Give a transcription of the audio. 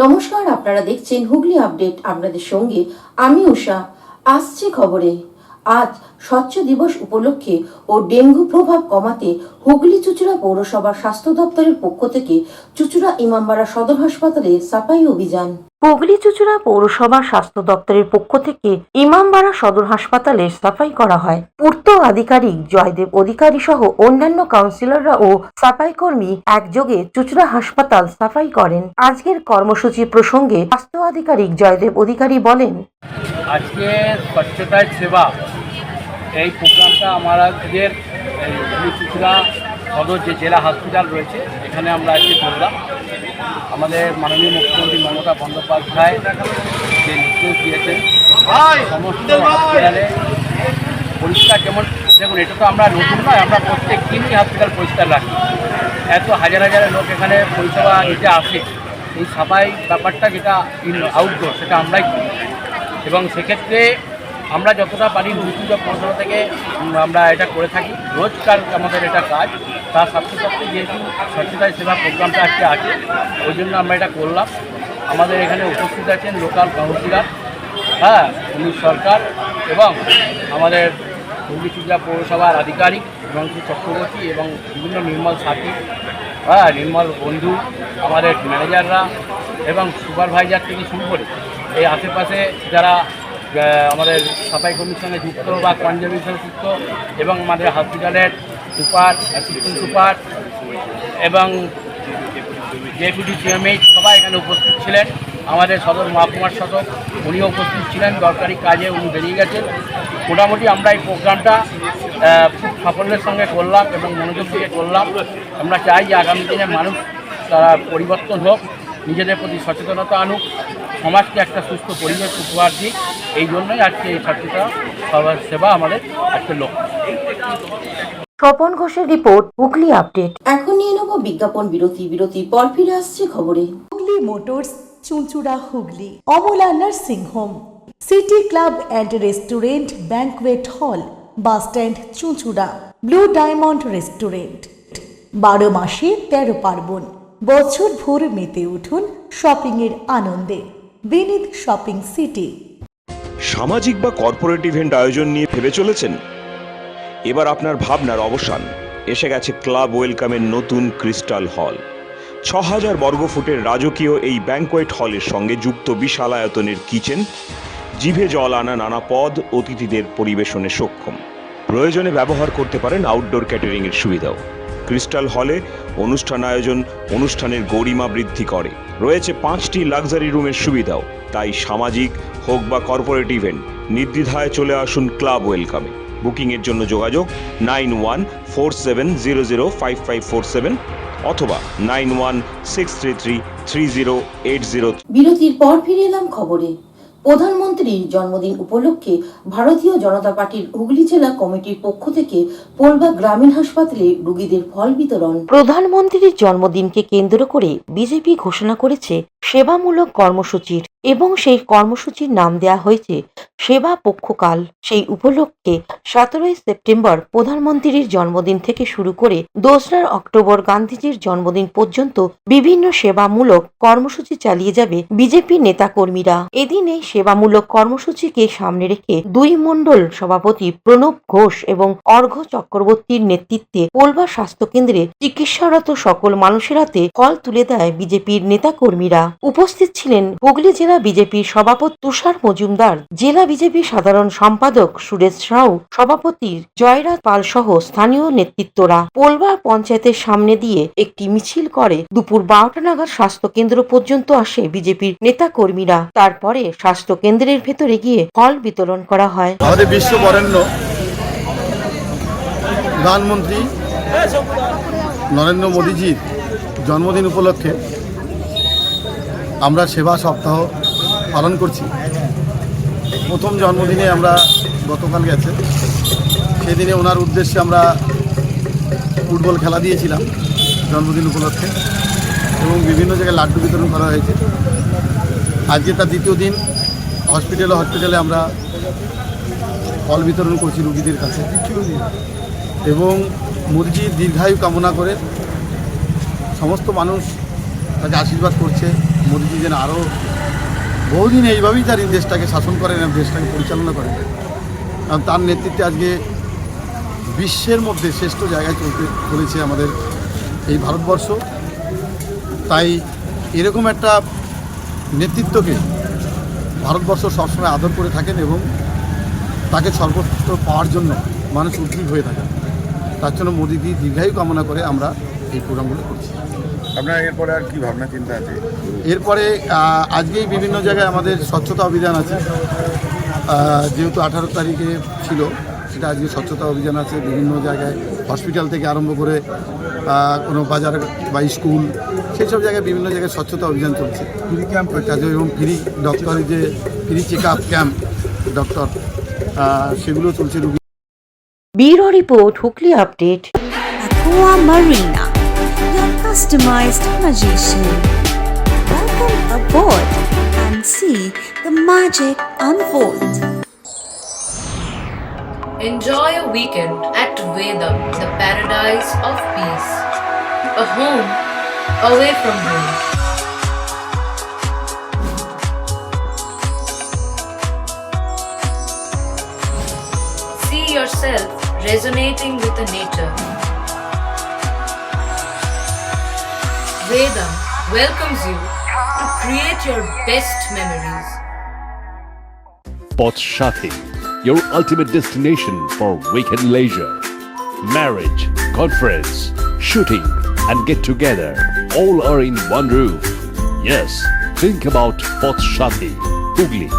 নমস্কার, আপনারা দেখছেন হুগলি আপডেট। আপনাদের সঙ্গে আমি উষা। আসছে খবরে। আজ স্বচ্ছ দিবস উপলক্ষে ও ডেঙ্গু প্রভাব কমাতে হুগলি চুঁচুড়া পৌরসভার স্বাস্থ্য দপ্তরের পক্ষ থেকে চুঁচুড়া ইমামবাড়া সদর হাসপাতালে সাফাই অভিযান। হুগলি চুঁচুড়া পৌরসভার স্বাস্থ্য দপ্তরের পক্ষ থেকে ইমামবাড়া সদর হাসপাতালে সাফাই করা হয়। পূর্ত আধিকারিক জয়দেব অধিকারী সহ অন্যান্য কাউন্সিলররা ও সাফাই কর্মী একযোগে চুঁচুড়া হাসপাতাল সাফাই করেন। আজকের কর্মসূচি প্রসঙ্গে স্বাস্থ্য আধিকারিক জয়দেব অধিকারী বলেন, আজকে স্বচ্ছতায় সেবা এই প্রোগ্রামটা আমাদের চুঁচুড়া সদর যে জেলা হসপিটাল রয়েছে এখানে আমরা আজকে করলাম। আমাদের মাননীয় মুখ্যমন্ত্রী মমতা বন্দ্যোপাধ্যায় যে নির্দেশ দিয়েছেন সমস্ত হসপিটালে পরিষ্কার, যেমন দেখুন এটা তো আমরা নতুন নয়, আমরা প্রত্যেক দিনই হসপিটাল পরিষ্কার রাখি। এত হাজার হাজার লোক এখানে পরিষেবা নিতে আসে, এই সাফাই ব্যাপারটা যেটা আউটডোর সেটা আমরাই করি এবং সেক্ষেত্রে আমরা যতটা পারি দুর্যোগ পৌরসভা থেকে আমরা এটা করে থাকি। রোজকার আমাদের এটা কাজ, তার সাথে সাথে যেহেতু স্বচ্ছতায় সেবা প্রোগ্রামটা আজকে আছে ওই জন্য আমরা এটা করলাম। আমাদের এখানে উপস্থিত আছেন লোকাল কাউন্সিলর, পুলিশ সরকার এবং আমাদের হুগলি চুঁচুড়া পৌরসভার আধিকারিক হিমাংশু চক্রবর্তী এবং বিভিন্ন নির্মল সাথী, নির্মল বন্ধু, আমাদের ম্যানেজাররা এবং সুপারভাইজার থেকে শুরু করে এই আশেপাশে যারা আমাদের সাফাই কর্মীর সঙ্গে যুক্ত বা কনজারভেশন যুক্ত এবং আমাদের হসপিটালের সুপার, অ্যাসিস্ট্যান্ট সুপার এবং ডেপুটি সিএমএইচ সবাই এখানে উপস্থিত ছিলেন। আমাদের সদর মহকুমার শাসক উনিও উপস্থিত ছিলেন, দরকারি কাজে উনি বেরিয়ে গেছেন। মোটামুটি আমরা এই প্রোগ্রামটা খুব সাফল্যের সঙ্গে করলাম এবং মনোযোগ দিয়ে করলাম। আমরা চাই যে আগামী দিনে মানুষ তারা পরিবর্তন হোক, নিজেদের প্রতি সচেতনতা আনুক, সমাজকে একটা সুস্থ পরিবেশ উপহার দিক। এই জন্যই আজকে এই স্বচ্ছতা সেবা আমাদের আজকের লক্ষ্য। স্বপন ঘোষের রিপোর্ট, হুগলি আপডেট। এখন নিয়ে নেব বিজ্ঞাপন বিরতির পর ফিরে আসছে খবরে। Hooghly motors, Chuchura Hooghly, Amala nursing home, city club and restaurant, banquet হল, বাস স্ট্যান্ড চুঁচুড়া, ব্লু ডায়মন্ড রেস্টুরেন্ট। 12 মাসে 13 পার্বণ, বছর ভোর মেতে উঠুন শপিং এর আনন্দে। বিনিদ শপিং সিটি। সামাজিক বা কর্পোরেট ইভেন্ট আয়োজন নিয়ে ভেবে চলেছেন? এবার আপনার ভাবনার অবসান। এসে গেছে ক্লাব ওয়েলকামের নতুন ক্রিস্টাল হল। 6000 বর্গফুটের রাজকীয় এই ব্যাংকোয়েট হলের সঙ্গে যুক্ত বিশাল আয়তনের কিচেন, জিভে জল আনা নানা পদ অতিথিদের পরিবেশনে সক্ষম। প্রয়োজনে ব্যবহার করতে পারেন আউটডোর ক্যাটারিং এর সুবিধাও। ক্রিস্টাল হলে অনুষ্ঠান আয়োজন অনুষ্ঠানের গরিমা বৃদ্ধি করে। রয়েছে 5টি লাক্সারি রুমের সুবিধাও। তাই সামাজিক হোক বা কর্পোরেট ইভেন্ট নির্দ্বিধায় চলে আসুন ক্লাব ওয়েলকামে। বুকিংয়ের জন্য যোগাযোগ 9147005547 অথবা 9163333080। বিরতির পর ফিরে এলাম খবরে। প্রধানমন্ত্রীর জন্মদিন উপলক্ষে ভারতীয় জনতা পার্টির হুগলি জেলা কমিটির পক্ষ থেকে পোলবা গ্রামীণ হাসপাতালে রোগীদের ফল বিতরণ। প্রধানমন্ত্রীর জন্মদিনকে কেন্দ্র করে বিজেপি ঘোষণা করেছে সেবামূলক কর্মসূচির এবং সেই কর্মসূচির নাম দেয়া হয়েছে সেবা পক্ষকাল। সেই উপলক্ষে 17 সেপ্টেম্বর প্রধানমন্ত্রীর জন্মদিন থেকে শুরু করে 2 অক্টোবর গান্ধীজির জন্মদিন পর্যন্ত বিভিন্ন সেবামূলক কর্মসূচি চালিয়ে যাবে বিজেপি নেতাকর্মীরা। এদিন এই সেবামূলক কর্মসূচিকে সামনে রেখে 2 মণ্ডল সভাপতি প্রণব ঘোষ এবং অর্ঘ্য চক্রবর্তীর নেতৃত্বে পোলবা স্বাস্থ্যকেন্দ্রে চিকিৎসারত সকল মানুষের হাতে ফল তুলে দেয় বিজেপির নেতাকর্মীরা। উপস্থিত ছিলেন হুগলি জেলা বিজেপির সভাপতি তুষার মজুমদার, জেলা বিজেপির সাধারণ সম্পাদক সুরেশ সাউ, সভাপতি জয়রাজ পাল সহ স্থানীয় নেতৃত্বরা। পোলবা পঞ্চায়েতের সামনে দিয়ে একটি মিছিল করে দুপুর 12টা নাগাদ স্বাস্থ্যকেন্দ্র পর্যন্ত আসে বিজেপির নেতাকর্মীরা। তারপরে স্বাস্থ্যকেন্দ্রের ভেতরে গিয়ে ফল বিতরণ করা হয়। আমাদের বিশ্ব বরেণ্য প্রধানমন্ত্রী নরেন্দ্র মোদীজির জন্মদিন উপলক্ষে আমরা সেবা সপ্তাহ পালন করছি। প্রথম জন্মদিনে আমরা গতকাল গেছে, সেদিনে ওনার উদ্দেশ্যে আমরা ফুটবল খেলা দিয়েছিলাম জন্মদিন উপলক্ষে এবং বিভিন্ন জায়গায় লাড্ডু বিতরণ করা হয়েছে। আজকে তার দ্বিতীয় দিন হসপিটালে আমরা ফল বিতরণ করছি রোগীদের কাছে এবং মোদিজির দীর্ঘায়ু কামনা করে সমস্ত মানুষ তাকে আশীর্বাদ করছে, মোদিজি যেন আরও বহুদিন এইভাবেই তার এই দেশটাকে শাসন করেন এবং দেশটাকে পরিচালনা করেন, কারণ তার নেতৃত্বে আজকে বিশ্বের মধ্যে শ্রেষ্ঠ জায়গায় চলেছে আমাদের এই ভারতবর্ষ। তাই এরকম একটা নেতৃত্বকে ভারতবর্ষ সবসময় আদর করে থাকেন এবং তাকে সর্বোচ্চ পাওয়ার জন্য মানুষ উদ্গ্রীব হয়ে থাকেন। তার জন্য মোদিজি দীর্ঘায়ু কামনা করে আমরা এই প্রোগ্রামগুলো করছি। আপনার এরপরে আর কি ভাবনা চিন্তা আছে? এরপরে আজকেই বিভিন্ন জায়গায় আমাদের স্বচ্ছতা অভিযান আছে, যেহেতু 18 তারিখে ছিল, সেটা আজকে স্বচ্ছতা অভিযান আছে বিভিন্ন জায়গায়, হসপিটাল থেকে আরম্ভ করে কোনো বাজার বা স্কুল, সেই সব জায়গায় বিভিন্ন জায়গায় স্বচ্ছতা অভিযান চলছে। ফ্রি ক্যাম্প কাজে এবং ফ্রি ডক্টরের যে free check up camp doctor, সেগুলো চলছে। Bureau report, Hooghly update. Aqua Marina, your customized magician. Welcome aboard and see the magic unfold. Enjoy a weekend at Vedam, the paradise of peace. A home away from home. See yourself resonating with the nature. Vedam welcomes you to create your best memories. Poth Shathi, your ultimate destination for weekend leisure. Marriage, conference, shooting, and get together all are in one roof. Yes, think about Poth Shathi, Hugli.